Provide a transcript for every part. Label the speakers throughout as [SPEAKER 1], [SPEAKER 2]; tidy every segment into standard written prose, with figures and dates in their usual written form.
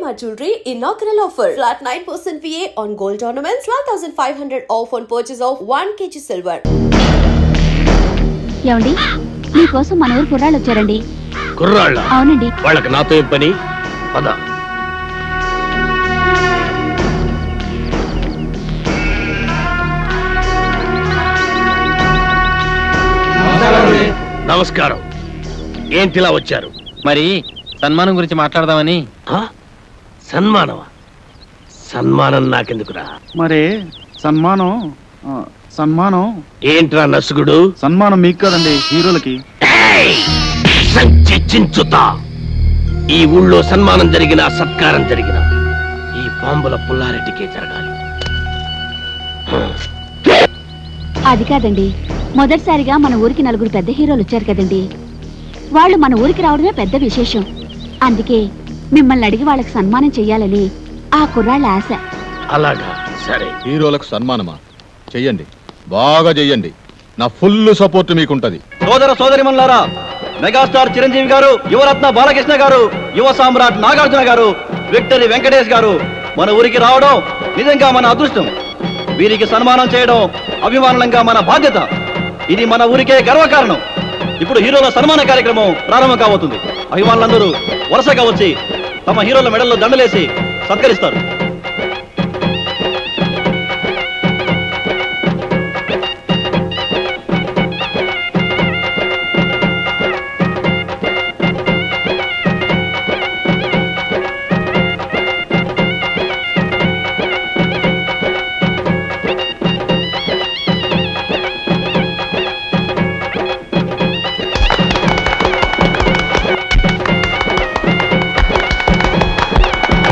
[SPEAKER 1] Shalimar Jewelry inaugural offer. Flat 9% VA on gold ornaments. 12,500 off on purchase of 1 kg silver.
[SPEAKER 2] ఏమండి మీకోసం మన ఊరు కుర్రాళ్ళు వచ్చారండి.
[SPEAKER 3] కుర్రాళ్ళ?
[SPEAKER 2] అవునండి.
[SPEAKER 3] వాళ్ళకి నాతో ఏం పని? పద. నమస్కారం. ఏంటిలా వచ్చారు?
[SPEAKER 4] మరి సన్మానం గురించి మాట్లాడదామని.
[SPEAKER 3] సన్మానమా? సన్మానం నాకెందుకురా?
[SPEAKER 5] మరి సన్మానం
[SPEAKER 3] ఏంట్రా నసుగుడు?
[SPEAKER 5] సన్మానం మీకు కదండి, హీరోలకి.
[SPEAKER 3] చించుతా. ఈ ఊళ్ళో సన్మానం జరిగినా సత్కారం జరిగినా ఈ బాంబుల పుల్లారెడ్డికే జరగాలి.
[SPEAKER 2] అది కాదండి, మొదటిసారిగా మన ఊరికి నలుగురు పెద్ద హీరోలు వచ్చారు కదండి. వాళ్ళు మన ఊరికి రావడమే పెద్ద విశేషం. అందుకే మిమ్మల్ని అడిగి వాళ్ళకి సన్మానం చెయ్యాలని ఆ కుర్రాళ్ళ ఆశ.
[SPEAKER 3] అలాగా, సరే.
[SPEAKER 6] హీరోలకు సన్మానమా? చెయ్యండి, బాగా చెయ్యండి. నా ఫుల్ సపోర్ట్ మీకుంటది.
[SPEAKER 7] సోదర సోదరిమణులారా, మెగాస్టార్ చిరంజీవి గారు, యువరత్న బాలకృష్ణ గారు, యువ సామ్రాట్ నాగార్జున గారు, విక్టరీ వెంకటేష్ గారు మన ఊరికి రావడం నిజంగా మన అదృష్టం. వీరికి సన్మానం చేయడం అభిమానంగా మన బాధ్యత. ఇది మన ఊరికే గర్వకారణం. ఇప్పుడు హీరోల సన్మాన కార్యక్రమం ప్రారంభం కాబోతుంది. అభిమానులందరూ వరుసగా వచ్చి తమ హీరోల మెడల్లో దండలేసి సత్కరిస్తారు.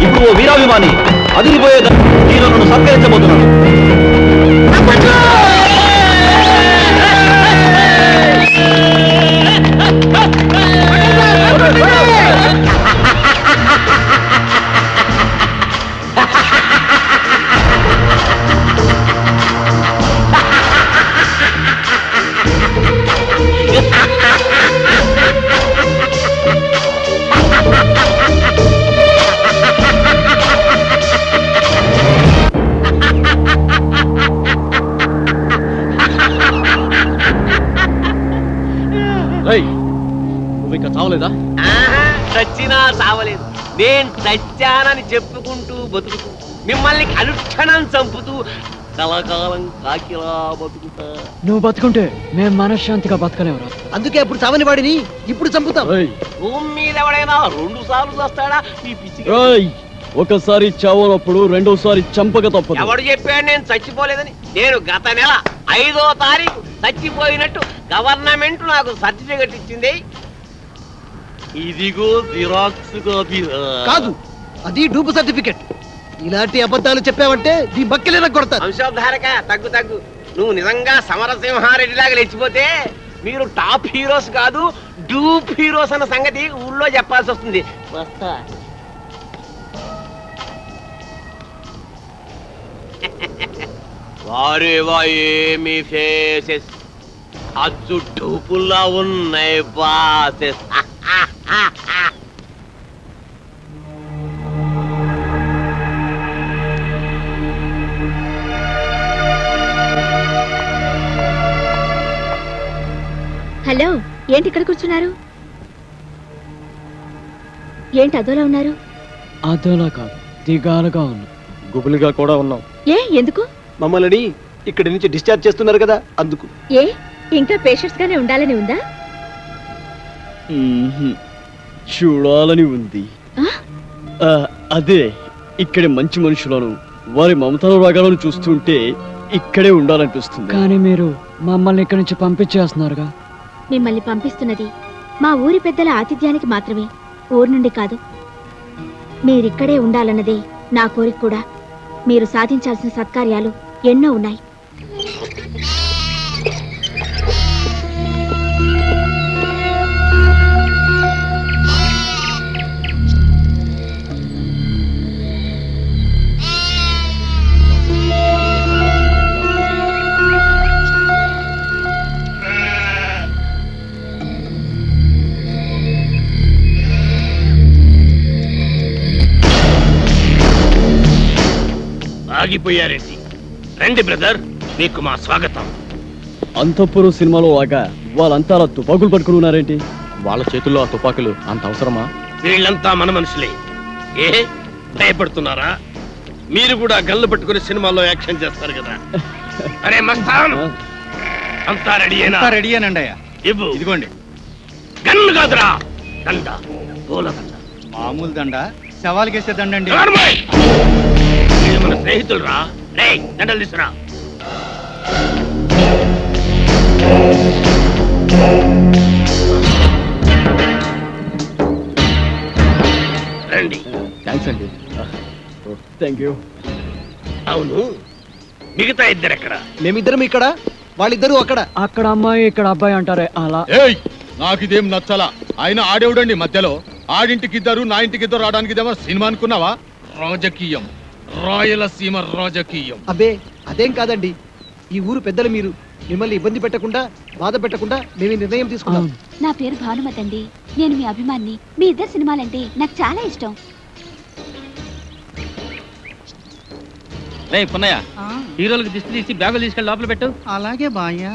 [SPEAKER 7] ఇప్పుడు ఓ వీరాభిమాని అదిరిపోయే హీరోలను సత్కరించబోతున్నాడు.
[SPEAKER 4] నువ్వు ఇంకా చావలేదా?
[SPEAKER 8] చచ్చినా చావలేదు. నేను చచ్చానని చెప్పుకుంటూ బతుకుతూ మిమ్మల్ని అనుక్షణం చంపుతూ కలకాలం కాకిలా బతుకుతా.
[SPEAKER 4] నువ్వు బతుకుంటే మేము మనశ్శాంతిగా బతకలేవురా.
[SPEAKER 7] అందుకే అప్పుడు చావని వాడిని ఇప్పుడు చంపుతాం.
[SPEAKER 8] భూమి మీద ఎవడైనా 2 సార్లు వస్తాడా? ఈ పిచ్చి
[SPEAKER 4] ఒకసారి చావనప్పుడు రెండోసారి చంపక తప్పదు.
[SPEAKER 8] ఎవడు చెప్పాడు నేను చచ్చిపోలేదని? నేను గత నెల 5వ తారీఖు చచ్చిపోయినట్టు గవర్నమెంట్ నాకు సర్టిఫికెట్ ఇచ్చింది. ఇదిగో జిరాక్స్ కాపీ.
[SPEAKER 7] కాదు, అది డూపు సర్టిఫికెట్. ఇలాంటి అబద్ధాలు చెప్పావంటే నీ బక్కెలేన కొడతాను.
[SPEAKER 8] వంశోద్ధారక తగ్గు. నువ్వు నిజంగా సమరసింహారెడ్డి లాగా లేచిపోతే మీరు టాప్ హీరోస్ కాదు, డూప్ హీరోస్ అన్న సంగతి ఊళ్ళో చెప్పాల్సి వస్తుంది. వస్తా. వారేవా ఏమి ఫేసెస్, అచ్చు డూపుల్లా ఉన్నాయి బాసెస్.
[SPEAKER 2] హలో, ఏంటి ఇక్కడ కూర్చున్నారు? ఏంటి అదోలా ఉన్నారు?
[SPEAKER 4] అదోలా కాదు, దిగాలుగా ఉన్నా, గుబులుగా కూడా ఉన్నాం.
[SPEAKER 2] ఎందుకు?
[SPEAKER 7] మమ్మల్ని ఇక్కడి నుంచి డిశ్చార్జ్ చేస్తున్నారు కదా, అందుకు.
[SPEAKER 2] ఇంకా పేషెంట్స్ గానే ఉండాలని ఉందా?
[SPEAKER 4] చూడాలని ఉంది. అదే, ఇక్కడే మంచి మనుషులను వారి మమతల రాగాలను చూస్తుంటే ఇక్కడే ఉండాలనిపిస్తుంది. కానీ మీరు మమ్మల్ని ఇక్కడి నుంచి పంపించేస్తున్నారుగా.
[SPEAKER 2] మిమ్మల్ని పంపిస్తున్నది మా ఊరి పెద్దల ఆతిథ్యానికి మాత్రమే, ఊరు నుండి కాదు. మీరిక్కడే ఉండాలన్నదే నా కోరిక కూడా. మీరు సాధించాల్సిన సత్కార్యాలు ఎన్నో ఉన్నాయి.
[SPEAKER 3] ఆగిపోయారేంటి? రండి బ్రదర్, మీకు మా స్వాగతం.
[SPEAKER 4] అంతఃపురం సినిమాలో లాగా వాళ్ళంతా అలా తుపాకులు పట్టుకుని ఉన్నారేంటి?
[SPEAKER 6] వాళ్ళ చేతుల్లో ఆ తుపాకులు అంత అవసరమా?
[SPEAKER 3] వీళ్ళంతా మన మనుషులే. ఏ భయపడుతున్నారా? మీరు కూడా గన్లు పట్టుకుని సినిమాల్లో యాక్షన్ చేస్తారు కదా. అరే మస్తాన్, అంతా రెడీయేనా?
[SPEAKER 5] రెడీయేనండి అయ్యా.
[SPEAKER 3] ఇవ్వు.
[SPEAKER 5] ఇదిగోండి.
[SPEAKER 3] గన్ను కాదురా, దండ, పూల దండ.
[SPEAKER 5] మామూలు దండ, శవాలకేసే దండండి.
[SPEAKER 3] వీళ్ళు మన స్నేహితులు రా. రే, దండలు తీసురా. రండి.
[SPEAKER 4] థ్యాంక్స్ అండి. Thank you.
[SPEAKER 3] అవును, మిగతా ఇద్దరు ఎక్కడ?
[SPEAKER 9] మేమిద్దరం ఇక్కడ, వాళ్ళిద్దరూ అక్కడ.
[SPEAKER 4] అక్కడ అమ్మాయి ఇక్కడ అబ్బాయి అంటారే అలా.
[SPEAKER 6] ఏయ్, నాకు ఇదేం నచ్చలా. ఆయన ఆడేవుడండి మధ్యలో. ఆడింటికి ఇద్దరు, నా ఇంటికి ఇద్దరు రావడానికి ఇదేమో సినిమా అనుకున్నావా? రాజకీయం, రాయలసీమ రాజకీయం.
[SPEAKER 9] అబ్బే అదేం కాదండి, ఈ ఊరు పెద్దలు మీరు. మిమ్మల్ని ఇబ్బంది పెట్టకుండా, బాధ పెట్టకుండా మేము నిర్ణయం తీసుకున్నాం.
[SPEAKER 2] నా పేరు భానుమతి అండి, నేను మీ అభిమాన్ని. మీ ఇద్దరు సినిమాలంటే నాకు చాలా ఇష్టం.
[SPEAKER 7] రే పున్నయ్య, హీరోలకు దిష్టి తీసి బ్యాగులు తీసుకెళ్ళి లోపల పెట్టు.
[SPEAKER 5] అలాగే బాయ్యా.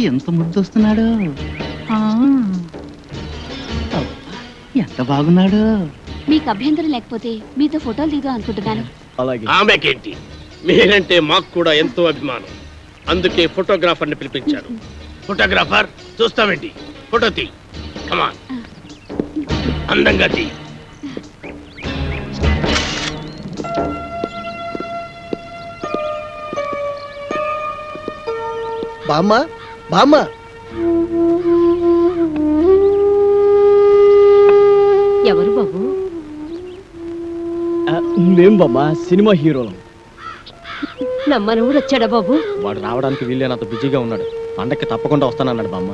[SPEAKER 5] ఎంత ముద్దొస్తున్నాడు, ఎంత బాగున్నాడు.
[SPEAKER 2] మీకు అభ్యంతరం లేకపోతే మీతో ఫోటోలు దిగుదాం అనుకుంటున్నాను.
[SPEAKER 4] అలాగే.
[SPEAKER 3] ఆమెకేంటి, మీరంటే మాకు కూడా ఎంతో అభిమానం. అందుకే ఫోటోగ్రాఫర్ని పిలిపించారు. ఫోటోగ్రాఫర్, చూస్తామేంటి? ఫోటో తీ. కమాన్, అందంగా తీ.
[SPEAKER 9] బామ్మ, బామ్మ.
[SPEAKER 2] ఎవరు బాబు?
[SPEAKER 4] మేం బామ్మ సినిమా హీరోలం.
[SPEAKER 2] నమ్మనవుడు వచ్చాడా బాబు?
[SPEAKER 6] వాడు రావడానికి వీళ్ళేనంత బిజీగా ఉన్నాడు. పండక్కి తప్పకుండా వస్తానన్నాడు బామ్మ.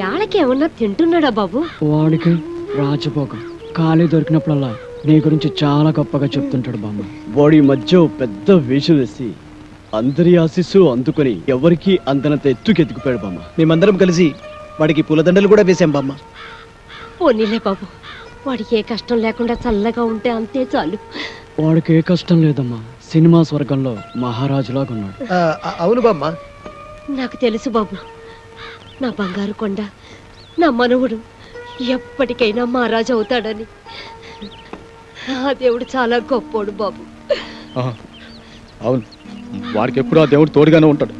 [SPEAKER 2] యాళ్ళకేమన్నా తింటున్నాడా బాబు?
[SPEAKER 4] వాడికి రాజభోగం. ఖాళీ దొరికినప్పుడల్లా నీ గురించి చాలా గొప్పగా చెప్తుంటాడు బామ్మ. వాడి మధ్య పెద్ద వేషం వేసి అందరి ఆశీస్సు అందుకొని ఎవరికి అందనంత ఎత్తుకెత్తుకుపోయాడు బామ్మ.
[SPEAKER 9] మేమందరం కలిసి వాడికి పూలదండలు కూడా వేసాం బామ్మ.
[SPEAKER 2] పోనీలే బాబు, వాడికి ఏ కష్టం లేకుండా చల్లగా ఉంటే అంతే చాలు.
[SPEAKER 4] వాడికి ఏ కష్టం లేదమ్మా. సినిమా స్వర్గంలో మహారాజులాగా ఉన్నాడు.
[SPEAKER 9] అవును బామ్మ.
[SPEAKER 2] నాకు తెలుసు బాబు, నా బంగారు కొండ, నా మనవుడు ఎప్పటికైనా మహారాజు అవుతాడని. ఆ దేవుడు చాలా గొప్పోడు బాబు.
[SPEAKER 6] అవును, వాడికి ఎప్పుడు ఆ దేవుడు తోడుగానే ఉంటాడు.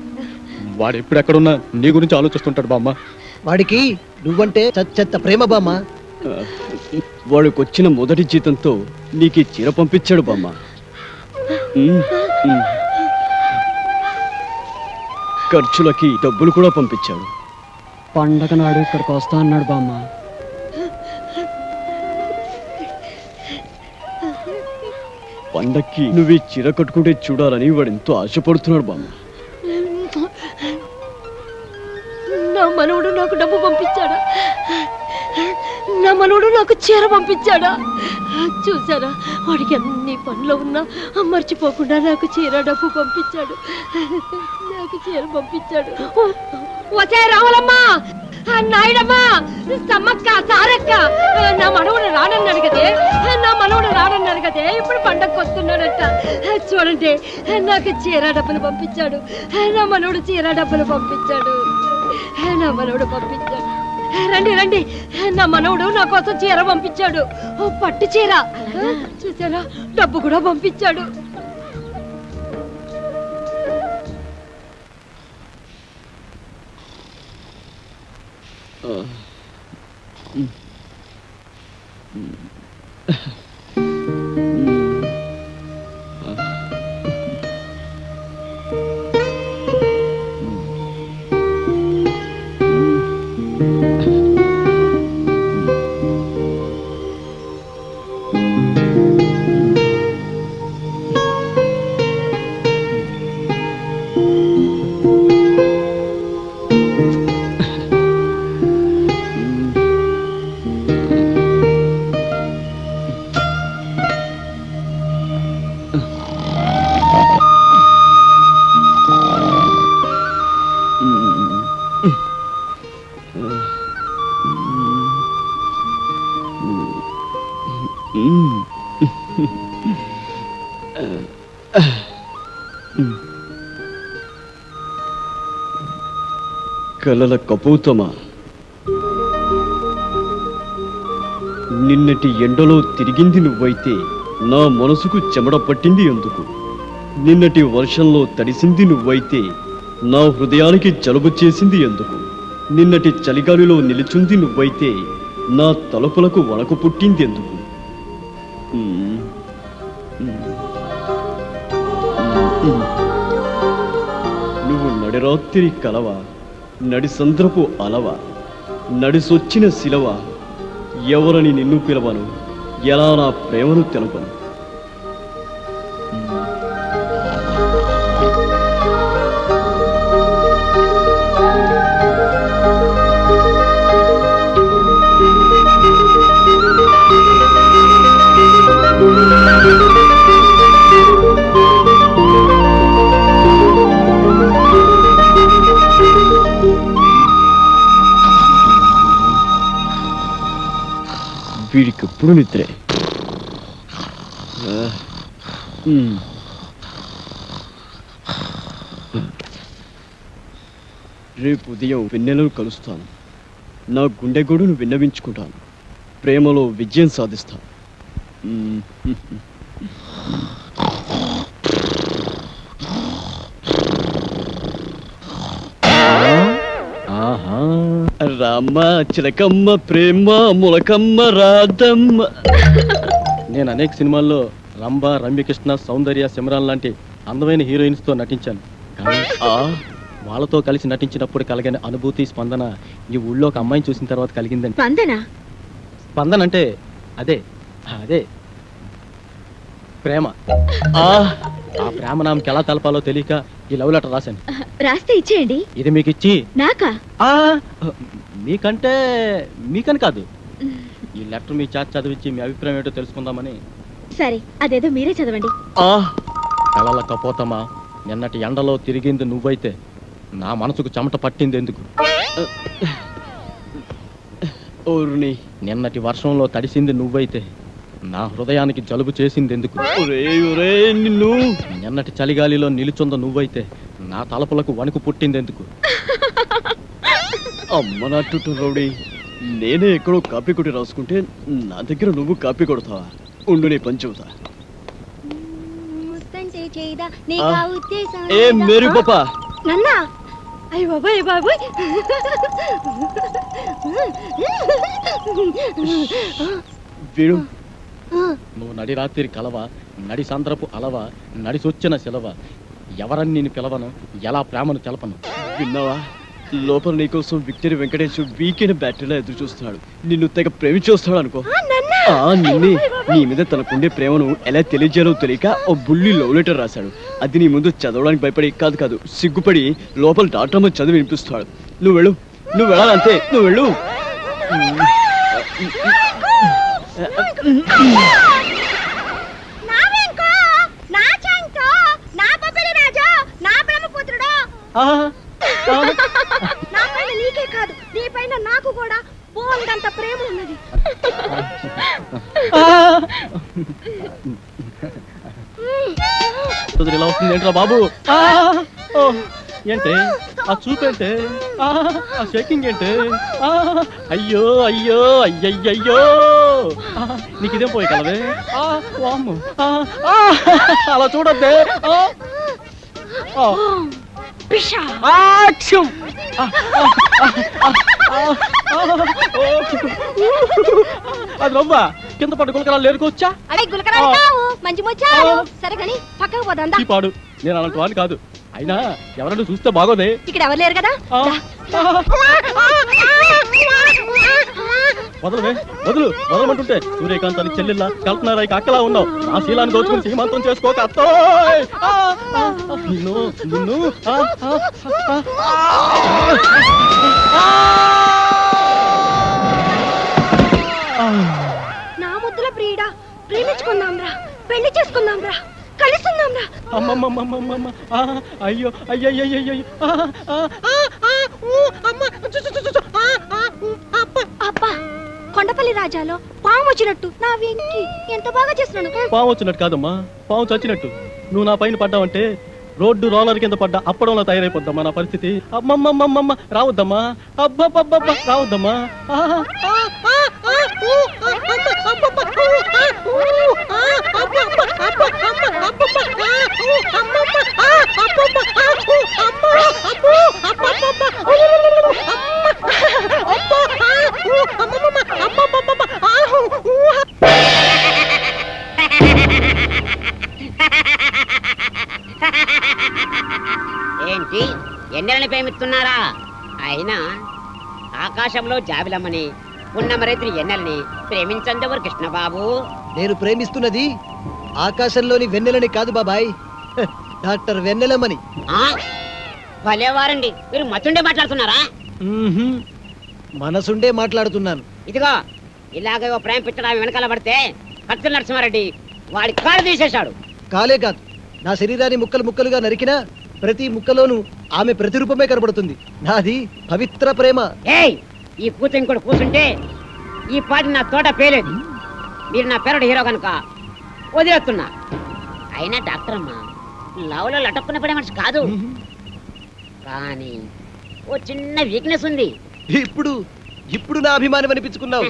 [SPEAKER 6] వాడు ఎప్పుడు ఎక్కడున్నా నీ గురించి ఆలోచిస్తుంటాడు బామ్మ.
[SPEAKER 9] వాడికి నువ్వంటే చెత్త ప్రేమ బామ్మ.
[SPEAKER 4] వాడికి వచ్చిన మొదటి జీతంతో నీకు చీర పంపించాడు బామ్మ. ఖర్చులకి డబ్బులు కూడా పంపించాడు. పండగ నాడు ఇక్కడికి వస్తా అన్నాడు బామ్మ. పండక్కి నువ్వు ఈ చీర కట్టుకుంటే చూడాలని వాడు ఎంతో ఆశపడుతున్నాడు బామ్మ.
[SPEAKER 2] నా మనవుడు నాకు డబ్బు పంపించాడా? నా మనవుడు నాకు చీర పంపించాడా? చూసారా, వాడికి అన్ని పనులు ఉన్నా మర్చిపోకుండా నాకు చీర డబ్బు పంపించాడు. నాకు చీర పంపించాడు. వచ్చే రావాలమ్మా, నాయుడమ్మా, సమ్మక్క, సారక్క, నా మనవుడు రానన్నాడు కదే, నా మనవుడు రానన్నాడు కదే, ఇప్పుడు పండగకు వస్తున్నాడట. చూడండి, నాకు చీర డబ్బులు పంపించాడు. నా మనవుడు చీర డబ్బులు పంపించాడు. నా మనవుడు పంపించాడు. రండి రండి, నా మనవుడు నా కోసం చీర పంపించాడు. పట్టు చీర. చూసారా, డబ్బు కూడా పంపించాడు.
[SPEAKER 4] కలల కపోతమా, నిన్నటి ఎండలో తిరిగింది నువ్వైతే నా మనసుకు చెమట పట్టింది ఎందుకు? నిన్నటి వర్షంలో తడిసింది నువ్వైతే నా హృదయానికి జలుబు చేసింది ఎందుకు? నిన్నటి చలిగాలిలో నిలుచుంది నువ్వైతే నా తలుపులకు వణకు పుట్టింది ఎందుకు? నువ్వు నడిరాత్రి కలవా, నడిసంద్రపు అలవా, నడిసొచ్చిన శిలవా, ఎవరని నిన్ను పిలవను, ఎలా నా ప్రేమను తెలపను? వీడికెప్పుడు నిద్రే. రేపు ఉదయం వెన్నెలను కలుస్తాను. నా గుండె గొడును విన్నవించుకుంటాను. ప్రేమలో విజయం సాధిస్తాను. రామ్మ చిలకమ్మ ప్రేమ ములకమ్మ రాధమ్మ.
[SPEAKER 10] నేను అనేక సినిమాల్లో రంభ, రమ్యకృష్ణ, సౌందర్య, సిమరాన్ లాంటి అందమైన హీరోయిన్స్ తో నటించాను. కానీ వాళ్ళతో కలిసి నటించినప్పుడు కలిగిన అనుభూతి, స్పందన ఈ ఊళ్ళో ఒక అమ్మాయిని చూసిన తర్వాత కలిగిందండి. స్పందన అంటే అదే అదే ప్రేమ. ఆ ప్రేమ నామకి ఎలా తెలపాలో తెలియక ఈ లవ్ లెటర్ రాశాను.
[SPEAKER 2] రాస్తే ఇచ్చేయండి.
[SPEAKER 10] ఇది మీకు ఇచ్చి
[SPEAKER 2] నాకా?
[SPEAKER 10] మీకని కాదు, ఈ లెటర్ మీ చాట్ చదివించి మీ అభిప్రాయం ఏంటో తెలుసుకుందామని.
[SPEAKER 2] సరే, అదేదో మీరే చదవండి.
[SPEAKER 10] కలల కపోతమా, నిన్నటి ఎండలో తిరిగింది నువ్వైతే నా మనసుకు చెమట పట్టింది ఎందుకు? నిన్నటి వర్షంలో తడిసింది నువ్వైతే నా హృదయానికి జలుబు చేసింది ఎందుకు? నిన్నటి చలిగాలిలో నిలుచుంద నువ్వైతే నా తలపులకు వణుకు పుట్టింది ఎందుకు?
[SPEAKER 4] అమ్మ నాటు రౌడీ, నేనే ఎక్కడో కాపీ కొట్టి రాసుకుంటే నా దగ్గర నువ్వు కాపీ కొడతావా? ఉండు, నీ పని చెబుతా. ఏ మేరీ పాపా,
[SPEAKER 2] నన్నా అయ్య బాబాయ్ బాబాయ్,
[SPEAKER 4] వీడు
[SPEAKER 10] నువ్వు నడి రాత్రి కలవా, నడి సంద్రపు అలవా, నడిసొచ్చిన శిలవ, ఎవరని నేను పిలవను, ఎలా ప్రేమను తెలపను?
[SPEAKER 4] విన్నావా? లోపల నీకోసం విక్టరీ వెంకటేష్ వీకెండ్ బ్యాటరీలో ఎదురు చూస్తున్నాడు. నిన్ను తెగ ప్రేమించొస్తాడు అనుకో. నిన్నే నీ మీద తనకుండే ప్రేమను ఎలా తెలియజేయాలో తెలియక ఓ బుల్లి లవ్ లెటర్ రాశాడు. అది నీ ముందు చదవడానికి భయపడి కాదు సిగ్గుపడి లోపల డాక్టర్ చదివి వినిపిస్తాడు. నువ్వు వెళ్ళు, నువ్వు వెళ్ళాలంతే, నువ్వు వెళ్ళు.
[SPEAKER 2] నీకే కాదు, నీ పైన నాకు కూడా బోల్డంత ప్రేమ ఉన్నది.
[SPEAKER 10] ఇలా వస్తుంది ఏంట్రా బాబు? ఏంటే ఆ చూపేంటే, ఆ షేకింగ్ ఏంటే? అయ్యో అయ్యో అయ్యయ్యో, నీకు ఇదేం పోయి కలవే? అలా చూడద్దే. అది రవ్వా కింద పట్టు గులకరాలు లేరుకోవచ్చా?
[SPEAKER 2] మంచి ముచ్చారు. సరే కానీ పక్కకు పోదా
[SPEAKER 10] పాడు. నేను అలాంటి వాడిని కాదు. అయినా ఎవరైనా చూస్తే బాగోదే.
[SPEAKER 2] ఇక్కడ ఎవరు లేరు కదా.
[SPEAKER 10] వదలవే, వదలమంటుంటే సూర్యకాంతానికి చెల్లెల్లా, కల్పనారాయికి అక్కలా ఉన్నావు. ఆ శీలాన్ని దోచుకుని సీమంతం చేసుకోక అత్తోయ్. నిన్ను నిన్ను
[SPEAKER 2] నా ముద్దుల ప్రియుడా, ప్రేమించుకుందాం రా, పెళ్లి చేసుకుందాం రా, కలుసుకుందాం రా.
[SPEAKER 10] అమ్మమ్మమ్మమ్మమ్మ, అయ్యో అయ్యయ్యయ్యో,
[SPEAKER 2] అబ్బా
[SPEAKER 11] కొండపల్లి రాజాలో పాము వచ్చినట్టు నా వెంకి ఎంత బాగా చేస్తున్నాను.
[SPEAKER 10] పాము వచ్చినట్టు కాదమ్మా, పాము చచ్చినట్టు. నువ్వు నా పైన పడ్డావంటే రోడ్డు రోలర్ కింద పడ్డా అప్పడంలో తయారైపోద్దమ్మా నా పరిస్థితి. అమ్మమ్మమ్మమ్మ రావద్దమ్మా, అబ్బబ్బబ్బబ్బ రావద్దమ్మా.
[SPEAKER 12] ఏంటి ఎన్నెలని ప్రేమిస్తున్నారా? అయినా ఆకాశంలో జాబిలమ్మని పున్నమరైతులు ఎన్నెలని ప్రేమించందెవరు కృష్ణబాబు?
[SPEAKER 9] నేను ప్రేమిస్తున్నది ఆకాశంలోని వెన్నెలని కాదు బాబాయ్, డాక్టర్ వెన్నెలమ్మని.
[SPEAKER 12] భలేవారండి, మీరు మతుండే మాట్లాడుతున్నారా?
[SPEAKER 9] మనసుండే మాట్లాడుతున్నాను.
[SPEAKER 12] ఇదిగో ఇలాగే ఓ ప్రేమ పిచ్చడా వెనకాల పడితే కత్తుల నరసింహారెడ్డి వాడి కాళ్ళు తీసేశాడు.
[SPEAKER 9] కాలే కాదు, నా శరీరాన్ని ముక్కలు ముక్కలుగా నరికినా ప్రతి ముక్కలోనూ ఆమె ప్రతిరూపమే కనబడుతుంది. నాది పవిత్ర ప్రేమ.
[SPEAKER 12] ఏయ్, ఈ కూతురు ఇంకోటి కూర్చుంటే ఈ పాటి నా తోట పేలేదు. మీరు నా పేరుడు హీరో కనుక వదిలేస్తున్నా. అయినా డాక్టర్ అమ్మా లవ్లో లటక్కున పడే మనిషి కాదు, కానీ ఓ చిన్న వీక్నెస్ ఉంది.
[SPEAKER 9] ఇప్పుడు నా అభిమానం అనిపించుకున్నావు.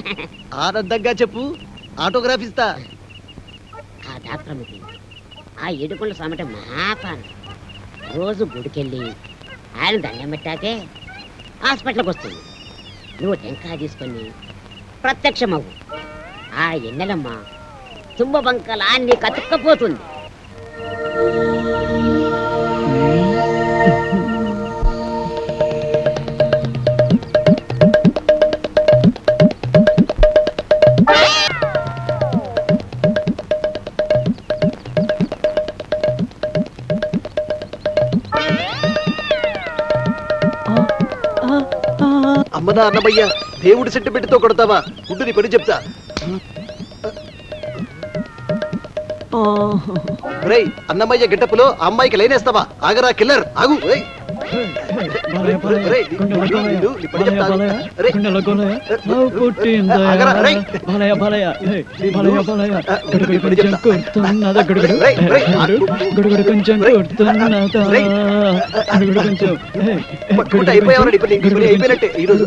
[SPEAKER 9] ఆనందంగా చెప్పు, ఆటోగ్రాఫ్ ఇస్తా.
[SPEAKER 12] ఆ డాక్టర్ అమ్మకి ఆ ఏడుకొండ సామెట మహాపాన. రోజు గుడికెళ్ళి ఆయన దండం పెట్టాకే హాస్పిటల్కి వస్తుంది. నువ్వు టెంకాయ తీసుకొని ప్రత్యక్షమవు. ఆ ఎన్నెలమ్మ తుంబ బంకలా నీకు అతుక్కపోతుంది.
[SPEAKER 9] అమ్మనా అన్నమయ్య, దేవుడి సెంటిమెంట్తో కొడతావా? గుడ్డు నీ పని చెప్తా. అన్నమయ్య గిట్టపులో అమ్మాయికి లైనేస్తావా? ఆగరా కిల్లర్, ఆగు. అయిపోయినట్టే ఈరోజు.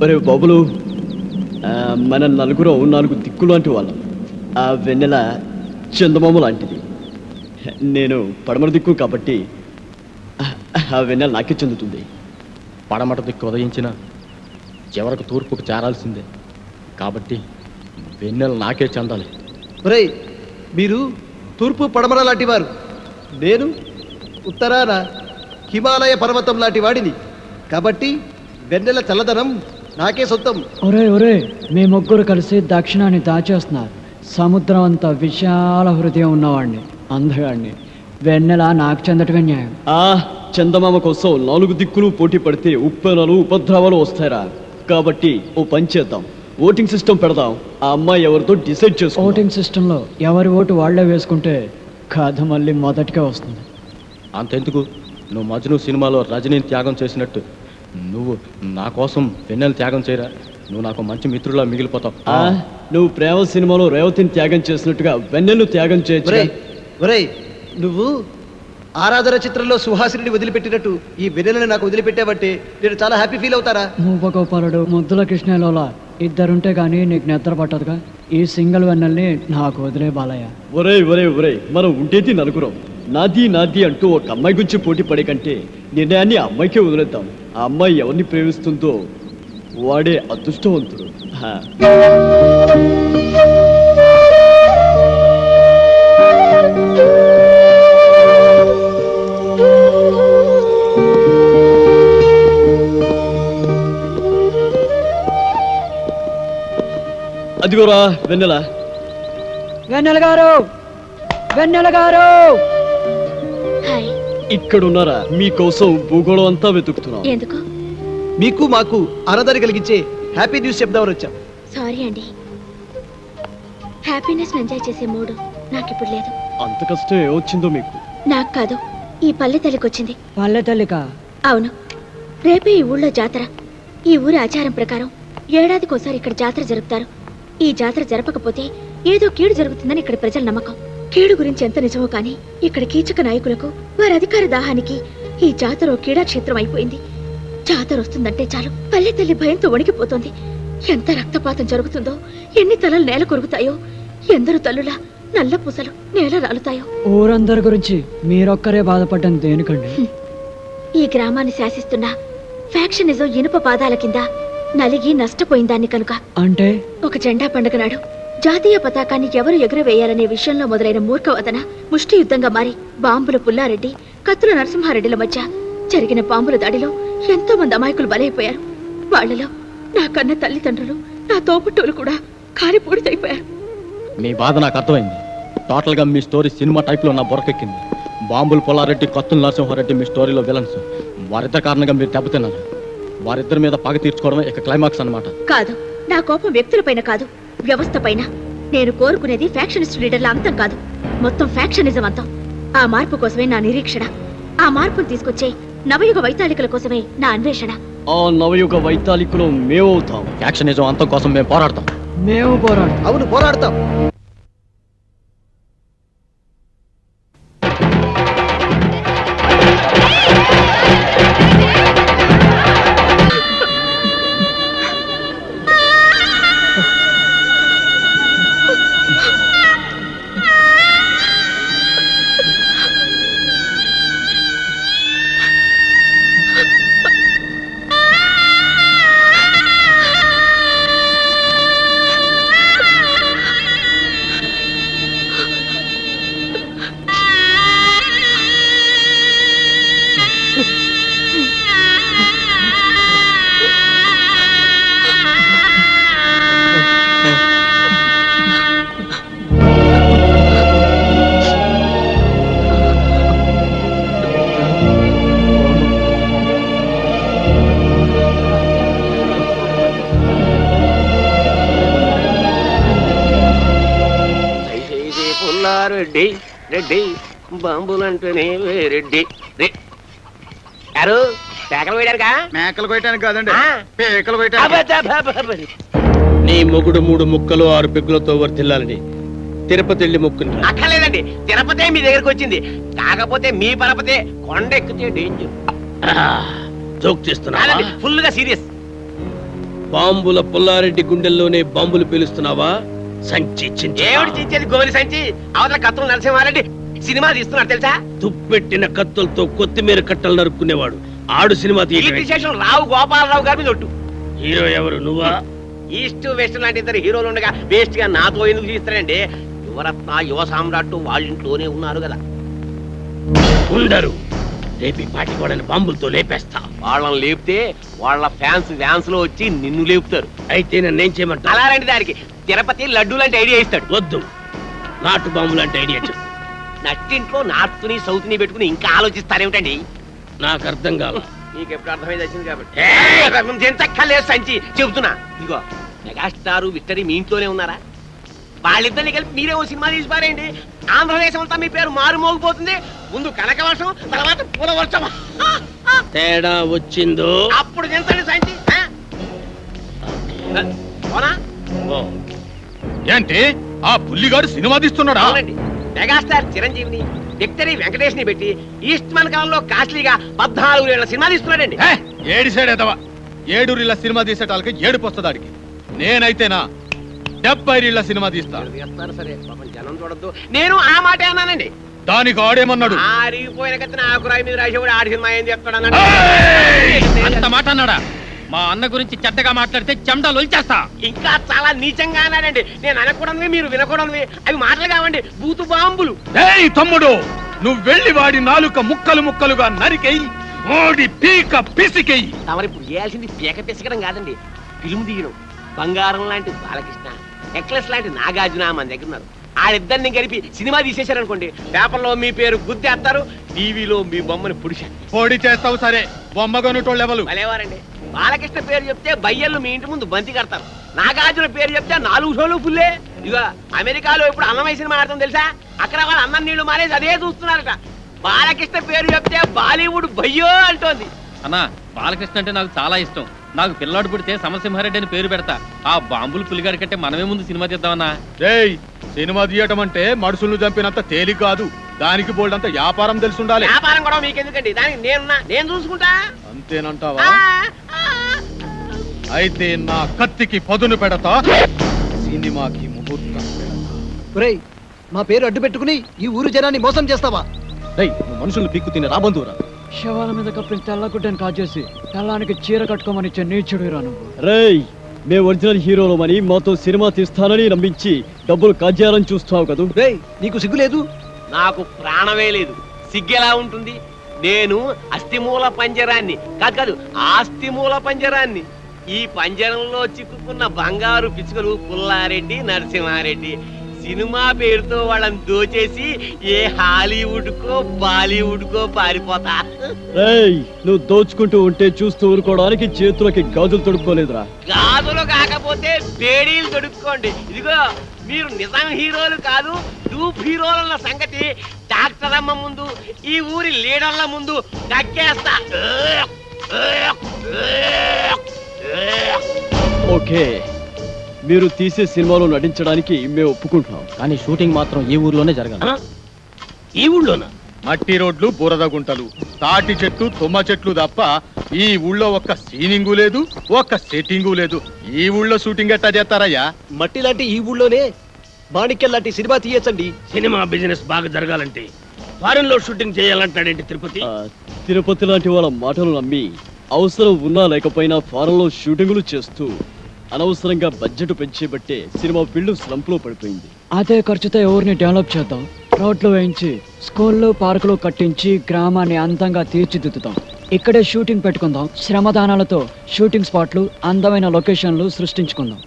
[SPEAKER 4] ఒరే బాబులు, మన నలుగురు 4 దిక్కు లాంటి వాళ్ళం. ఆ వెన్నెల చందమామ లాంటిది. నేను పడమర దిక్కు కాబట్టి ఆ వెన్నెల నాకే చెందుతుంది.
[SPEAKER 10] పడమట దిక్కు ఉదయించిన చివరకు తూర్పుకు చేరాల్సిందే కాబట్టి వెన్నెల నాకే చెందాలి.
[SPEAKER 9] ఒరేయ్, మీరు తూర్పు పడమర లాంటి వారు, నేను ఉత్తరాన హిమాలయ పర్వతం లాంటి వాడిని. కాబట్టి వెన్నెల చల్లదనం నాకే సొంతం.
[SPEAKER 13] ఒరే మీ ముగ్గురు కలిసి దక్షిణాన్ని దాచేస్తున్నారు. సముద్రం అంత విశాల హృదయం ఉన్నవాడిని, అందగాడిని. వెన్నెల నాకు చెందటమే న్యాయం.
[SPEAKER 4] చందమామ కోసం 4 దిక్కులు పోటీ పడితే ఉప్పెనలు ఉపద్రవాలు వస్తారా? కాబట్టి ఓ పని చేద్దాం, ఓటింగ్ సిస్టమ్ పెడదాం. ఆ అమ్మాయి ఎవరితో డిసైడ్ చేసుకో.
[SPEAKER 13] ఓటింగ్ సిస్టంలో ఎవరి ఓటు వాళ్లే వేసుకుంటే కథ మళ్ళీ మొదటిగా వస్తుంది.
[SPEAKER 10] అంతెందుకు, నువ్వు మజ్ను సినిమాలో రజనీని త్యాగం చేసినట్టు నువ్వు నా కోసం వెన్నెల త్యాగం చేయరా? నువ్వు నాకు మంచి మిత్రులా మిగిలిపోతావు.
[SPEAKER 4] నువ్వు ప్రేమ సినిమాలో రేవతిని త్యాగం చేసినట్టుగా వెన్నెలు త్యాగం చేయొచ్చు.
[SPEAKER 9] ఒరేయ్, నువ్వు ఆరాధన చిత్రంలో సుహాసిని వదిలిపెట్టినట్టు ఈ వెన్నెలని నాకు వదిలిపెట్టావంటే నేను చాలా హ్యాపీ ఫీల్ అవుతారా?
[SPEAKER 13] మూపగోపాలుడు, ముద్దుల కృష్ణలోలా ఇద్దరుంటే గానీ నీకు నిద్ర పట్టదుగా. ఈ సింగిల్ వెన్నెల్ని నాకు వదిలే బాలయ్య.
[SPEAKER 4] ఒరే మనం ఉండేది నలుగురం. నాది అంటూ ఒక అమ్మాయి గురించి పోటీ పడే కంటే నిర్ణయాన్ని ఆ అమ్మాయికే వదిలేద్దాం. ఆ అమ్మాయి ఎవరిని ప్రేమిస్తుందో వాడే అదృష్టవంతుడు. అదిగోరా వెన్నెల.
[SPEAKER 13] వెన్నెల గారు
[SPEAKER 4] ఇక్కడున్నారా? మీకోసం భూగోళం అంతా వెతుకుతున్నాం.
[SPEAKER 2] ఎందుకు?
[SPEAKER 9] మీకు మాకు ఆనందాన్ని కలిగించే హ్యాపీ న్యూస్ చెప్దామని వచ్చాం.
[SPEAKER 2] సారీ అండి, హ్యాపీనెస్ ఎంజాయ్ చేసే మూడు నాకు ఇప్పుడు లేదు.
[SPEAKER 4] అంత కష్టం ఏమొచ్చిందో మీకు?
[SPEAKER 2] నాకు కాదు, ఈ పల్లె తల్లికొచ్చింది.
[SPEAKER 13] పల్లె తల్లికా?
[SPEAKER 2] అవును, రేపే ఈ ఊళ్ళో జాతర. ఈ ఊరి ఆచారం ప్రకారం ఏడాదికోసారి ఇక్కడ జాతర జరుపుతారు. ఈ జాతర జరపకపోతే ఏదో కీడు జరుగుతుందని ఇక్కడ ప్రజల నమ్మకం. కీడు గురించి ఎంత నిజమో కానీ ఇక్కడ కీచక నాయకులకు వారి అధికార దాహానికి ఈ జాతర ఓ క్రీడాక్షేత్రం అయిపోయింది. జాతర వస్తుందంటే చాలు పల్లె తల్లి భయంతో వణికిపోతుంది. ఎంత రక్తపాతం జరుగుతుందో, ఎన్ని తలలు నేల కొరుకుతాయో, ఎందరు తల్లులా నల్ల పూసలు నేల రాలుతాయో.
[SPEAKER 13] ఊరందరి గురించి మీరొక్కరే బాధపడ్డం దేనికండి?
[SPEAKER 2] ఈ గ్రామాన్ని శాసిస్తున్న ఫ్యాక్షనిజం ఇనుప పాదాల కింద నలిగి నష్టపోయిందాన్ని కనుక.
[SPEAKER 13] అంటే
[SPEAKER 2] ఒక జెండా పండుగ నాడు జాతీయ పతాకాన్ని ఎవరు ఎగురవేయాలనే విషయంలో మొదలైన మూర్ఖవదన ముష్టి యుద్ధంగా మారి బాంబుల పుల్లారెడ్డి, కత్తుల నరసింహారెడ్డిల మధ్య జరిగిన బాంబుల దాడిలో ఎంతో మంది అమాయకులు బలైపోయారు. వాళ్లలో నా కన్న తల్లిదండ్రులు, నా తోబుట్టువులు కూడా కాలిపూడితైపోయారు.
[SPEAKER 10] మీ బాధ నాకు అర్థమైంది. టోటల్ గా మీ స్టోరీ సినిమా టైప్ లో నా బొరకెక్కింది. బాంబుల పుల్లారెడ్డి, కత్తుల నరసింహారెడ్డి మీ స్టోరీలో విలన్స్. వారిద్దరి కారణంగా మీరు దెబ్బతిన్నారు. వారిద్దరి మీద పగ తీర్చుకోవడమే ఇక క్లైమాక్స్ అన్నమాట.
[SPEAKER 2] కాదు, నా కోపం వ్యక్తులపైన కాదు, వ్యవస్థ పైన. నేను కోరుకునేది ఫ్యాక్షనిస్ట్ లీడర్ల అంతం కాదు, మొత్తం ఫ్యాక్షనిజం అంతం. ఆ మార్పు కోసమే నా నిరీక్షణ. ఆ మార్పును తీసుకొచ్చే నవయుగ వైతాళికల కోసమే నా అన్వేషణ.
[SPEAKER 4] ఆ నవయుగ వైతాళికులు మేమవుతాం.
[SPEAKER 10] ఫ్యాక్షనిజం అంతం కోసం మేము పోరాడతాం.
[SPEAKER 13] మేము పోరాడతాం.
[SPEAKER 9] అవును, పోరాడతాం.
[SPEAKER 8] రెడ్డి రెడ్డి బాంబులంటేనే రెడ్డి గారు పేకలు వేయడానికా?
[SPEAKER 5] మేకలు కొయ్యడానికి కాదండి, పేకలు కొయ్యడానికి.
[SPEAKER 3] నీ మొగుడు 3 ముక్కలు 6 పెగ్గులతో వర్తిల్లాలని తిరుపతి వెళ్ళి మొక్కుని.
[SPEAKER 8] అక్కర్లేదండి, తిరుపతే మీ దగ్గరకు వచ్చింది. కాకపోతే మీ పరపతే కొండ ఎక్కితే డేంజర్.
[SPEAKER 3] జోక్ చేస్తున్నా?
[SPEAKER 8] ఫుల్ గా సీరియస్.
[SPEAKER 3] బాంబుల పుల్లారెడ్డి గుండెల్లోనే బాంబులు పీలుస్తున్నావా? సంచి
[SPEAKER 8] ఏమిటి చించేది? గోలి సంచి. అవతల కత్తులు నరసింహారెడ్డి సినిమా తీస్తున్నాడు తెలుసా?
[SPEAKER 3] తుప్పెట్టిన కత్తులతో కొత్తిమీర కట్టలు నరుక్కునేవాడు ఆడు సినిమా
[SPEAKER 8] తీయడం. రావు గోపాలరావు గారి మీద ఒట్టు.
[SPEAKER 3] హీరో ఎవరు? నువ్వా?
[SPEAKER 8] ఈస్ట్ వెస్ట్ లాంటి 2 హీరోలు ఉండగా వేస్ట్ గా నాతో ఎందుకు తీస్తారండి? యువరత్న, యువ సామ్రాట్ వాళ్ళ ఇంట్లోనే ఉన్నారు కదా.
[SPEAKER 3] ఉండరు. రేపి పాటి కూడా బాంబులతో లేపేస్తా.
[SPEAKER 8] వాళ్ళని లేపితే వాళ్ళ ఫ్యాన్స్ లో వచ్చి నిన్ను లేపుతారు.
[SPEAKER 3] అయితే నన్నేం చేయమంటా?
[SPEAKER 8] అలా రండి, దానికి తిరుపతి లడ్డు లాంటి ఐడియా ఇస్తాడు.
[SPEAKER 3] వద్దు, నాటు బాంబు లాంటి ఐడియా చెప్పు.
[SPEAKER 8] నట్టింట్లో నార్త్ ని సౌత్ ని పెట్టుకుని ఇంకా ఆలోచిస్తారేమిటండి?
[SPEAKER 3] నాకు అర్థం కాదు.
[SPEAKER 8] నీకు ఎప్పుడు అర్థమైంది వచ్చింది కాబట్టి ఎంతక్కర్లేదు సంచి చెబుతున్నా. ఇదిగో మెగాస్టార్, విక్టరీ మీ ఇంట్లోనే ఉన్నారా? వాళ్ళిద్దరిని కలిపి మీరే ఓ సినిమా తీసి పారేయండి. ఆంధ్రదేశం అంతా మీ పేరు మారుమోగిపోతుంది. ముందు కనక వర్షం, తర్వాత పూల వర్షం.
[SPEAKER 3] తేడా వచ్చిందో
[SPEAKER 8] అప్పుడు ఎంతండి సంచి.
[SPEAKER 6] ఏంటి ఆ పుల్లిగాడు సినిమా తీస్తున్నాడా?
[SPEAKER 8] అవునండి, మెగాస్టార్ చిరంజీవిని, విక్టరీ వెంకటేష్ ని పెట్టి ఈస్ట్ మన కాలంలో కాస్ట్లీగా 14 ఏళ్ల సినిమా తీస్తున్నాడండి.
[SPEAKER 6] 7 సైడేదవా 7 రీళ్ల సినిమా తీసేటాలకి ఏడుపు వస్తుందాడికి. నేనైతేనా 70 రీళ్ల సినిమా తీస్తాను.
[SPEAKER 8] సరే పాపం జనం చూడద్దు. నేను ఆ మాట అన్నానండి.
[SPEAKER 6] దానికి ఆడేమన్నాడు?
[SPEAKER 8] ఆరిగిపోయిన కత్తిన ఆకురాయి మీద రాసేవాడు ఆడి సినిమా ఏం చెప్తాడు?
[SPEAKER 6] అంత మాట అన్నాడా? మా అన్న గురించి చెడ్డగా మాట్లాడితే చెమటలు ఒలిచేస్తా.
[SPEAKER 8] ఇంకా చాలా నీచంగా అన్నాడండి. నేను అనకూడనివి, మీరు వినకూడనివి. అవి మాటలు కావండి, బూతు బాంబులు.
[SPEAKER 6] ఏయ్ తమ్ముడు, నువ్వు వెళ్ళి వాడి నాలుక ముక్కలు ముక్కలుగా నరికెయ్యి, ఓడి పీక పిసికెయ్యి.
[SPEAKER 8] తమరిప్పుడు చేయాల్సింది పీక పిసకడం కాదండి, ఫిల్మ్ తీయడం. బంగారం లాంటి బాలకృష్ణ, నెక్లెస్ లాంటి నాగార్జున మన దగ్గర ఉన్నారు. వాళ్ళిద్దరిని కలిపి సినిమా తీసేశారనుకోండి, పేపర్లో మీ పేరు గుద్దేస్తారు, టీవీలో మీ బొమ్మని పొడి
[SPEAKER 6] చేస్తావు. సరే, బొమ్మగొనుటోళ్ళు ఎవరు?
[SPEAKER 8] భలేవారండి. బాలకృష్ణ పేరు చెప్తే బయ్యళ్ళు మీ ఇంటి ముందు బంతి కడతారు. నాగార్జున పేరు చెప్తే 4 షోలు ఫుల్లే. ఇక అమెరికాలో ఇప్పుడు అన్నమయ్య సినిమా ఆడతాం తెలుసా? అక్కడ వాళ్ళు అన్నం నీళ్లు మానేసి అదే చూస్తున్నారట. బాలకృష్ణ పేరు చెప్తే బాలీవుడ్ భయ్యో అంటోంది.
[SPEAKER 10] అన్నా బాలకృష్ణ అంటే నాకు చాలా ఇష్టం. నాకు పిల్లాడు పుడితే సమసింహారెడ్డి అని పేరు పెడతా. ఆ బాంబులు పులిగాడి కంటే మనమే ముందు సినిమా తీద్దామన్నా.
[SPEAKER 6] సినిమా తీయటం అంటే మనుషులను చంపినంత తేలిక కాదు. దానికి బోల్డంత వ్యాపారం తెలిసి ఉండాలి.
[SPEAKER 8] వ్యాపారం కూడా మీకెందుకండి, దానికి నేను చూసుకుంటా.
[SPEAKER 6] అంతేనంటావా? అయితే నా కత్తికి పదును పెడతా, సినిమాకి ముహూర్తం పెడతా.
[SPEAKER 9] మా పేరు అడ్డు పెట్టుకుని ఈ ఊరు జనాన్ని మోసం చేస్తావా?
[SPEAKER 10] మనుషులు పీక్కు తినే రాబంధువురా.
[SPEAKER 13] శవాల మీద కప్పిన తెల్లగుడ్డని కాజేసి తెల్లానికి చీర కట్టుకోమని ఇచ్చే నీచుడు రాను.
[SPEAKER 4] రేయ్, మేము ఒరిజినల్ హీరోలమని మాతో సినిమా తీస్తానని నమ్మించి డబ్బులు కాజేయాలని చూస్తావు కదా.
[SPEAKER 9] రేయ్, నీకు సిగ్గు లేదు?
[SPEAKER 8] నాకు ప్రాణమే లేదు. సిగ్గెలా ఉంటుంది? నేను అస్థిమూల పంజరాన్ని కాదు, ఆస్తిమూల పంజరాన్ని. ఈ పంజరంలో చిక్కుకున్న బంగారు పిచ్చుకలు పుల్లారెడ్డి, నరసింహారెడ్డి. సినిమా పేరుతో వాళ్ళని దోచేసి ఏ హాలీవుడ్ కో బాలీవుడ్ కో పారిపోతా.
[SPEAKER 4] నువ్వు దోచుకుంటూ ఉంటే చూస్తూ ఊరుకోవడానికి చేతులకి గాజులు తొడుక్కోలేదురా.
[SPEAKER 8] గాజులు కాకపోతే బేడీలు తొడుక్కోండి. ఇదిగో మీరు నిజం హీరోలు కాదు, డూప్ హీరోలన్న సంగతి డాక్టర్ అమ్మ ముందు, ఈ ఊరి లీడర్ల ముందు దక్కేస్తా.
[SPEAKER 4] ఓకే, మీరు తీసే సినిమాలో నటించడానికి మేము ఒప్పుకుంటున్నాం.
[SPEAKER 10] కానీ షూటింగ్ మాత్రం ఈ ఊర్లోనే జరగాలి.
[SPEAKER 3] ఈ ఊళ్ళోనా?
[SPEAKER 6] మట్టి రోడ్లు, బురద గుంటలు, తాటి చెట్లు, తుమ్మ చెట్లు తప్ప ఈ ఊళ్ళో ఒక్క సీనింగు లేదు, ఒక్క సెట్టింగు లేదు. ఈ ఊళ్ళో షూటింగ్ ఎట్టా చేస్తారయ్యా?
[SPEAKER 9] మట్టి లాంటి ఈ ఊళ్ళోనే మాణిక్యం లాంటి సినిమా తీయచ్చండి.
[SPEAKER 3] సినిమా బిజినెస్ బాగా జరగాలంటే ఫారెన్ లో షూటింగ్ చేయాలంటాడేంటి తిరుపతి?
[SPEAKER 4] తిరుపతి లాంటి వాళ్ళ మాటలు నమ్మి అవసరం ఉన్నా లేకపోయినా ఫారెన్ లో షూటింగులు చేస్తూ అనవసరంగా బడ్జెట్ పెంచేబట్టే సినిమా ఫీల్డ్ స్లంప్ లో పడిపోయింది.
[SPEAKER 13] అదే ఖర్చుతో ఎవరిని డెవలప్ చేద్దాం, రోడ్లు వేయించి స్కూళ్ళు పార్కులు కట్టించి గ్రామాన్ని అందంగా తీర్చిదిద్దుతాం. ఇక్కడే షూటింగ్ పెట్టుకుందాం. శ్రమదానాలతో షూటింగ్ స్పాట్లు, అందమైన లొకేషన్లు సృష్టించుకుందాం.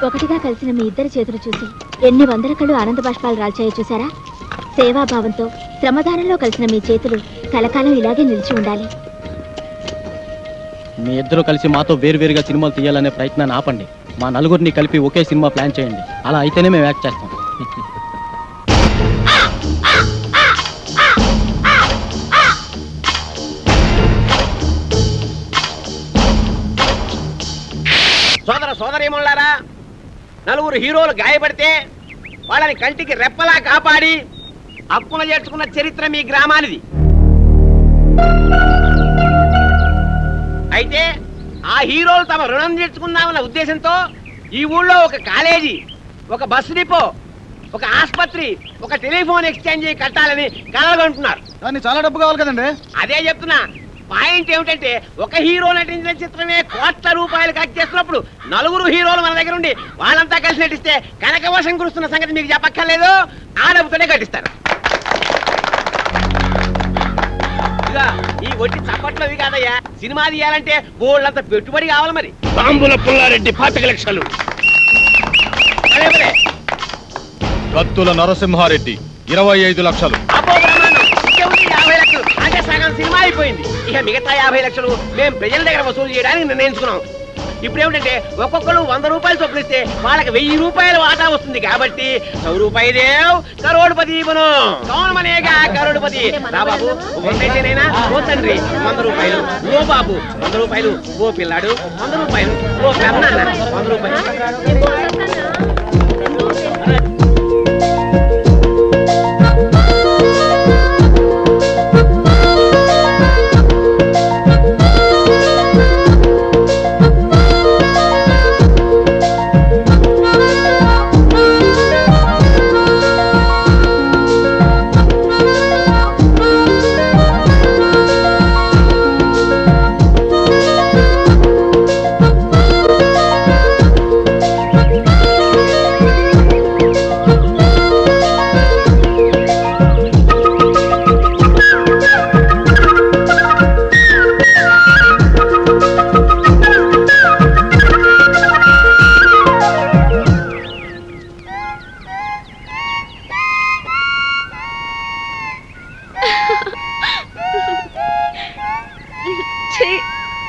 [SPEAKER 2] ఒకటిగా కలిసిన మీ ఇద్దరి చేతులు చూసి ఎన్ని వందల కళ్ళు ఆనంద బాష్పాలు రాల్చాయో చూసారా? సేవాభావంతో శ్రమదానంలో కలిసిన మీ చేతులు కలకాలం ఇలాగే నిలిచి ఉండాలి.
[SPEAKER 10] మీ ఇద్దరు కలిసి మాతో వేరువేరుగా సినిమాలు తీయాలనే ప్రయత్నాన్ని ఆపండి. మా నలుగురిని కలిపి ఒకే సినిమా ప్లాన్ చేయండి. అలా అయితేనే మేము యాక్ట్ చేస్తాం.
[SPEAKER 8] సోదర సోదరీమణులారా, నలుగురు హీరోలు గాయపడితే వాళ్ళని కంటికి రెప్పలా కాపాడి హక్కున చేర్చుకున్న చరిత్ర మీ గ్రామానిది. అయితే ఆ హీరోలు తమ రుణం తీర్చుకుందామన్న ఉద్దేశంతో ఈ ఊళ్ళో ఒక కాలేజీ, ఒక బస్ డిపో, ఒక ఆసుపత్రి, ఒక టెలిఫోన్ ఎక్స్చేంజ్ కట్టాలని కలగంటున్నారు.
[SPEAKER 5] దాన్ని చాలా డబ్బు కావాలి కదండి.
[SPEAKER 8] అదే చెప్తున్నా. పాయింట్ ఏమిటంటే ఒక హీరో నటించిన చిత్రమే కోట్ల రూపాయలు ఖర్చు చేస్తున్నప్పుడు నలుగురు హీరోలు మన దగ్గర ఉండి వాళ్ళంతా కలిసి నటిస్తే కనకవర్షం కురుస్తున్న సంగతి మీకు చెప్పక్కర్లేదు. ఆ డబ్బుతోనే కట్టిస్తారు. ఇక ఈ ఒట్టి చప్పట్లవి కాదయ్యా, సినిమా తీయాలంటే బోళ్ళంత పెట్టుబడి కావాలి. మరి
[SPEAKER 3] బాంబుల పుల్లారెడ్డి 25 లక్షలు,
[SPEAKER 6] కత్తుల నరసింహారెడ్డి 25 లక్షలు,
[SPEAKER 8] 50 లక్షలు. అంటే సగం సినిమా అయిపోయింది. ఇక మిగతా 50 లక్షలు మేము ప్రజల దగ్గర వసూలు చేయడానికి నిర్ణయించుకున్నాం. ఇప్పుడు ఏమిటంటే ఒక్కొక్కరు 100 రూపాయలు చొప్పున ఇస్తే వాళ్ళకి 1000 రూపాయలు వాటా వస్తుంది కాబట్టి 100 రూపాయి దేవ్ కరోడ్పతి బను కౌన్ మనేగా కరోడ్పతి రా బాబు ఒంటేసేనైనా ఓ తండ్రి 100 రూపాయలు ఓ బాబు 100 రూపాయలు ఓ పిల్లాడు 100 రూపాయలు ఓ పెద్దనాన్న 100 రూపాయలు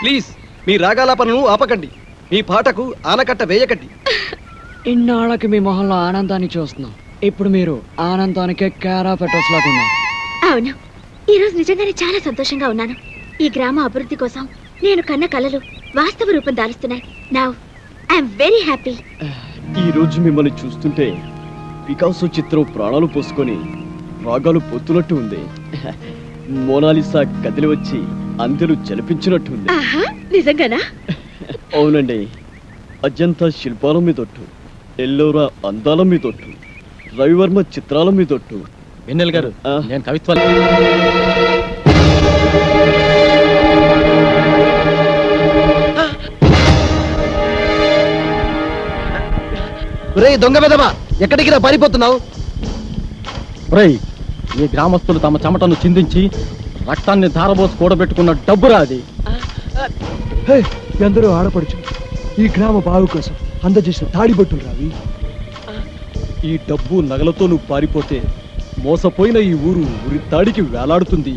[SPEAKER 9] ప్లీజ్ మీ రాగాలాపనను ఆపకండి, మీ పాటకు ఆనకట్ట వేయకండి.
[SPEAKER 13] ఇన్నాళ్ళకి మీ మొహంలో ఆనందాన్ని చూస్తున్నాం. ఇప్పుడు మీరు ఆనందానికే కేరా పెట్రోస్ లాగా ఉన్నారు.
[SPEAKER 2] అవును, ఈరోజు నిజంగానే చాలా సంతోషంగా ఉన్నాను. ఈ గ్రామ అభివృద్ధి కోసం నేను కన్న కలలు వాస్తవ రూపం దాలుస్తున్నాయి. Now I'm very happy.
[SPEAKER 4] ఈ రోజు మిమ్మల్ని చూస్తుంటే పికాసో చిత్రం ప్రాణాలు పోసుకొని రాగాలు పొత్తునట్టు ఉంది. మోనాలిసా కదిలి వచ్చి అందరూ జలిపించినట్టు ఉంది.
[SPEAKER 2] నిజంగానా?
[SPEAKER 4] అవునండి, అజంతా శిల్పాల మీదొట్టు, ఎల్లోరా అందాల మీదొట్టు, రవివర్మ చిత్రాల మీదొట్టు.
[SPEAKER 10] వెన్నెల గారు, నేను కవిత్వాలు
[SPEAKER 9] రే దొంగ పెదవా, ఎక్కడికి రా పారిపోతున్నావు?
[SPEAKER 10] ఈ గ్రామస్తులు తమ చెమటను చిందించి రక్తాన్ని ధారబోసి కూడబెట్టుకున్న డబ్బురా అది.
[SPEAKER 14] ఎందరో ఆడపడుచు ఈ గ్రామ బావు కోసం అందజేసిన తాడిబొట్టులు రావి.
[SPEAKER 10] ఈ డబ్బు నగలతో నువ్వు పారిపోతే మోసపోయిన ఈ ఊరు ఉరి తాడికి వేలాడుతుంది,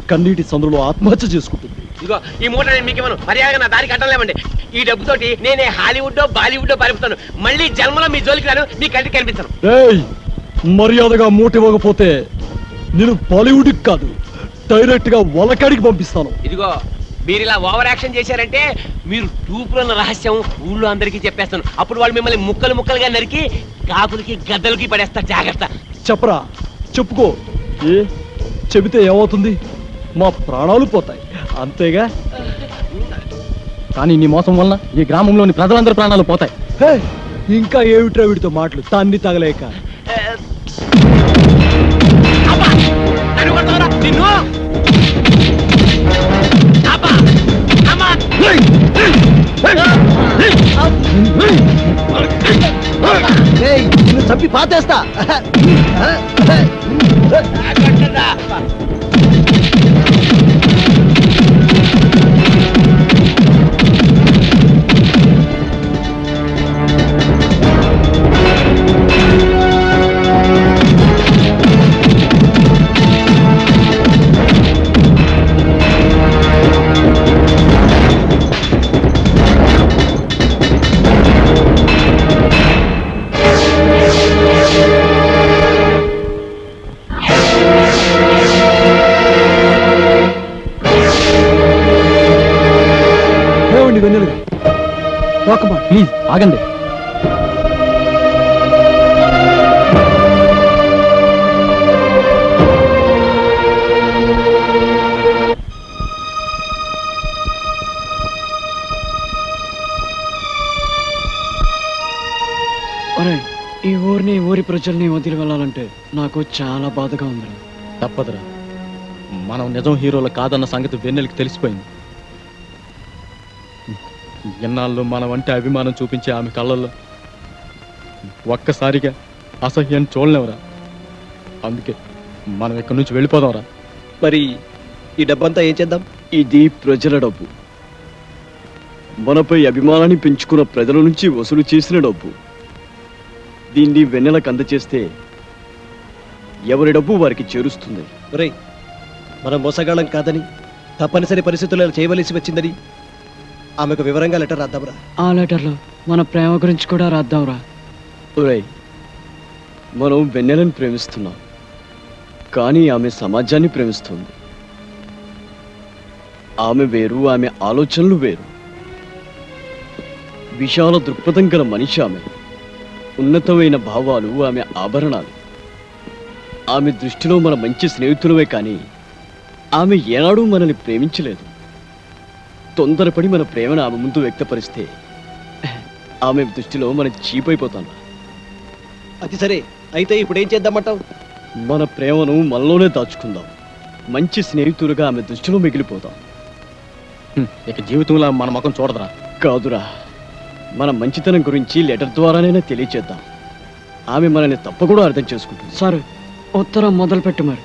[SPEAKER 10] కన్నీటి సందులో ఆత్మహత్య చేసుకుంటుంది.
[SPEAKER 8] ఇదిగో ఈ మూట నేను మీకు ఇవ్వను, మర్యాదగా నా దారికి కట్టలేమండి. ఈ డబ్బుతోటి నేనే హాలీవుడ్డో బాలీవుడ్డో పారిపోతాను. మళ్ళీ జన్మలో మీ జోలికి రాను, మీ కంటికి కనిపించను.
[SPEAKER 10] మర్యాదగా మూట ఇవ్వకపోతే నేను బాలీవుడ్కి కాదు, డైరెక్ట్ గా వలకాడికి పంపిస్తాను.
[SPEAKER 8] ఇదిగో మీరు ఇలా ఓవర్ యాక్షన్ చేశారంటే మీరు టూపులున్న రహస్యం ఊళ్ళో అందరికీ చెప్పేస్తాను. అప్పుడు వాళ్ళు మిమ్మల్ని ముక్కలు ముక్కలుగా నరికి కాకులకి గద్దలకి పడేస్తారు. జాగ్రత్త.
[SPEAKER 10] చెప్పరా, చెప్పుకో. చెబితే ఏమవుతుంది? మా ప్రాణాలు పోతాయి, అంతేగా. కానీ నీ మోసం వలన ఈ గ్రామంలోని ప్రజలందరి ప్రాణాలు పోతాయి.
[SPEAKER 14] ఇంకా ఏమిట్రా వీడితో మాటలు తాన్ని తగలేక.
[SPEAKER 9] నిన్ను చంపి పాతేస్తా.
[SPEAKER 10] ప్లీజ్ ఆగండి.
[SPEAKER 13] ఈ ఊరిని ఊరి ప్రజల్ని వదిలి వెళ్ళాలంటే నాకు చాలా బాధగా ఉందిరా.
[SPEAKER 10] తప్పదురా, మనం నిజం హీరోలు కాదన్న సంగతి వెన్నెలకి తెలిసిపోయింది. ఎన్నాళ్ళు మనం అంటే అభిమానం చూపించే ఆమె కళ్ళల్లో ఒక్కసారిగా అసహ్యాన్ని చూడలేవురా. అందుకే మనం ఇక్కడి నుంచి వెళ్ళిపోదాంరా.
[SPEAKER 9] మరి ఈ డబ్బంతా ఏం చేద్దాం?
[SPEAKER 4] ఇది ప్రజల డబ్బు, మనపై అభిమానాన్ని పెంచుకున్న ప్రజల నుంచి వసూలు చేసిన డబ్బు. దీన్ని వెన్నెలకు అందచేస్తే ఎవరి డబ్బు వారికి చేరుస్తుంది.
[SPEAKER 9] మనం మోసగాళ్ళం కాదని, తప్పనిసరి పరిస్థితుల్లో చేయవలసి వచ్చిందని ఆమెకు వివరంగా లెటర్ రాద్దాంరా.
[SPEAKER 13] ఆ లెటర్లో మన ప్రేమ గురించి కూడా రాద్దాంరా.
[SPEAKER 4] ఒరేయ్, మనం వెన్నెలను ప్రేమిస్తున్నాం, కానీ ఆమె సమాజాన్ని ప్రేమిస్తుంది. ఆమె వేరు, ఆమె ఆలోచనలు వేరు. విశాల దృక్పథం గల మనిషి ఆమె. ఉన్నతమైన భావాలు ఆమె ఆభరణాలు. ఆమె దృష్టిలో మన మంచి స్నేహితులవే కానీ ఆమె ఏనాడూ మనల్ని ప్రేమించలేదు. తొందరపడి మన ప్రేమను ఆమె ముందు వ్యక్తపరిస్తే ఆమె దృష్టిలో మనం చీపైపోతాం.
[SPEAKER 9] అది సరే, అయితే ఇప్పుడు ఏం చేద్దామంటావు?
[SPEAKER 4] మన ప్రేమను మనలోనే దాచుకుందాం. మంచి స్నేహితులుగా ఆమె దృష్టిలో మిగిలిపోతాం.
[SPEAKER 10] ఇక జీవితంలో మన ముఖం చూడదురా.
[SPEAKER 4] కాదురా, మన మంచితనం గురించి లెటర్ ద్వారానైనా తెలియచేద్దాం. ఆమె మనల్ని తప్పకుండా అర్థం చేసుకుంటుంది.
[SPEAKER 13] సరే, ఉత్తరం మొదలుపెట్టు మరి.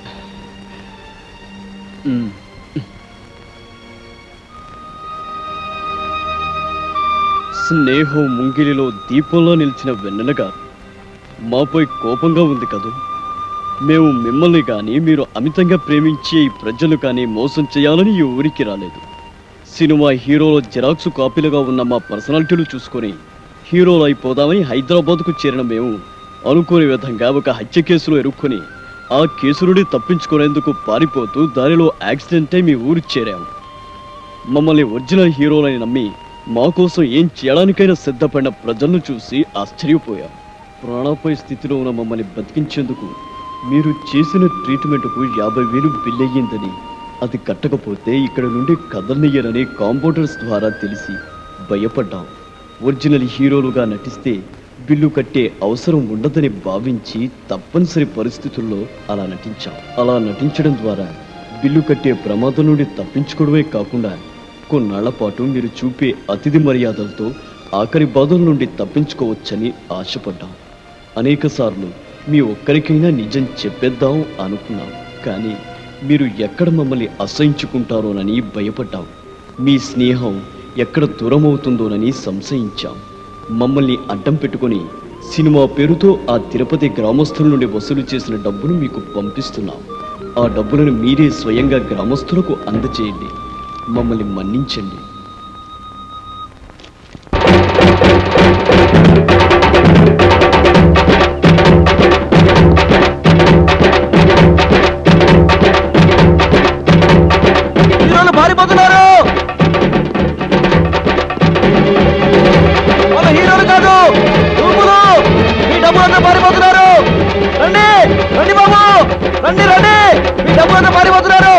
[SPEAKER 4] స్నేహం ముంగిలిలో దీపంలో నిలిచిన వెన్నెల గారు మాపై కోపంగా ఉంది కదూ. మేము మిమ్మల్ని కానీ మీరు అమితంగా ప్రేమించే ఈ ప్రజలు కానీ మోసం చేయాలని ఈ ఊరికి రాలేదు. సినిమా హీరోలో జిరాక్స్ కాపీలుగా ఉన్న మా పర్సనాలిటీలు చూసుకొని హీరోలు అయిపోదామని హైదరాబాద్కు చేరిన మేము అనుకోని విధంగా ఒక హత్య కేసులో ఇరుక్కొని ఆ కేసు నుండి తప్పించుకునేందుకు పారిపోతూ దానిలో యాక్సిడెంట్ అయి మీ ఊరు చేరాము. మమ్మల్ని ఒరిజినల్ హీరోలని నమ్మి మా కోసం ఏం చేయడానికైనా సిద్ధపడిన ప్రజలను చూసి ఆశ్చర్యపోయాం. ప్రాణాపాయ స్థితిలో ఉన్న మమ్మల్ని బతికించేందుకు మీరు చేసిన ట్రీట్మెంట్కు 50,000 బిల్ అయ్యిందని, అది కట్టకపోతే ఇక్కడ నుండి కదలనియ్యరని కాంపౌండర్స్ ద్వారా తెలిసి భయపడ్డాం. ఒరిజినల్ హీరోలుగా నటిస్తే బిల్లు కట్టే అవసరం ఉండదని భావించి తప్పనిసరి పరిస్థితుల్లో అలా నటించాం. అలా నటించడం ద్వారా బిల్లు కట్టే ప్రమాదం నుండి తప్పించుకోవడమే కాకుండా కొన్నాళ్ల పాటు మీరు చూపే అతిథి మర్యాదలతో ఆఖరి బాధల నుండి తప్పించుకోవచ్చని ఆశపడ్డాం. అనేక సార్లు మీ ఒక్కరికైనా నిజం చెప్పేద్దాం అనుకున్నాం, కానీ మీరు ఎక్కడ మమ్మల్ని అసహించుకుంటారోనని భయపడ్డాం. మీ స్నేహం ఎక్కడ దూరం అవుతుందోనని సంశయించాం. మమ్మల్ని అడ్డం పెట్టుకొని సినిమా పేరుతో ఆ తిరుపతి గ్రామస్తుల నుండి వసూలు చేసిన డబ్బును మీకు పంపిస్తున్నాం. ఆ డబ్బులను మీరే స్వయంగా గ్రామస్తులకు అందచేయండి. మమ్మల్ని మన్నించండి.
[SPEAKER 7] హీరోలు పారిపోతున్నారు. వాళ్ళ హీరోలు కాదు, రూపులు. మీ డబ్బులంతా పారిపోతున్నారు. రండి రండి బాబు, రండి రండి, మీ డబ్బులంతా పారిపోతున్నారు.